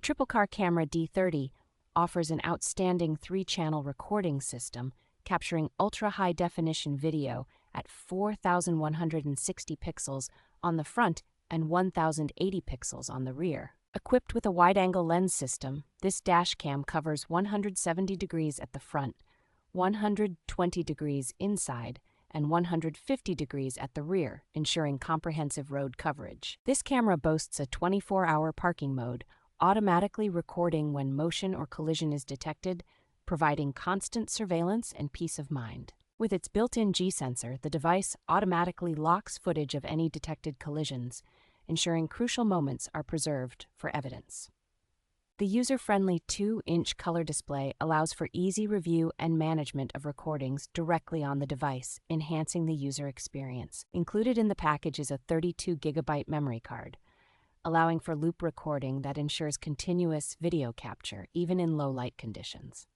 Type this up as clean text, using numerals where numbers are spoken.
The Triple Car Camera D30 offers an outstanding 3-channel recording system, capturing ultra-high-definition video at 4,160 pixels on the front and 1,080 pixels on the rear. Equipped with a wide-angle lens system, this dashcam covers 170 degrees at the front, 120 degrees inside, and 150 degrees at the rear, ensuring comprehensive road coverage. This camera boasts a 24-hour parking mode, automatically recording when motion or collision is detected, providing constant surveillance and peace of mind. With its built-in G-sensor, the device automatically locks footage of any detected collisions, ensuring crucial moments are preserved for evidence. The user-friendly 2-inch color display allows for easy review and management of recordings directly on the device, enhancing the user experience. Included in the package is a 32-gigabyte memory card, allowing for loop recording that ensures continuous video capture, even in low-light conditions.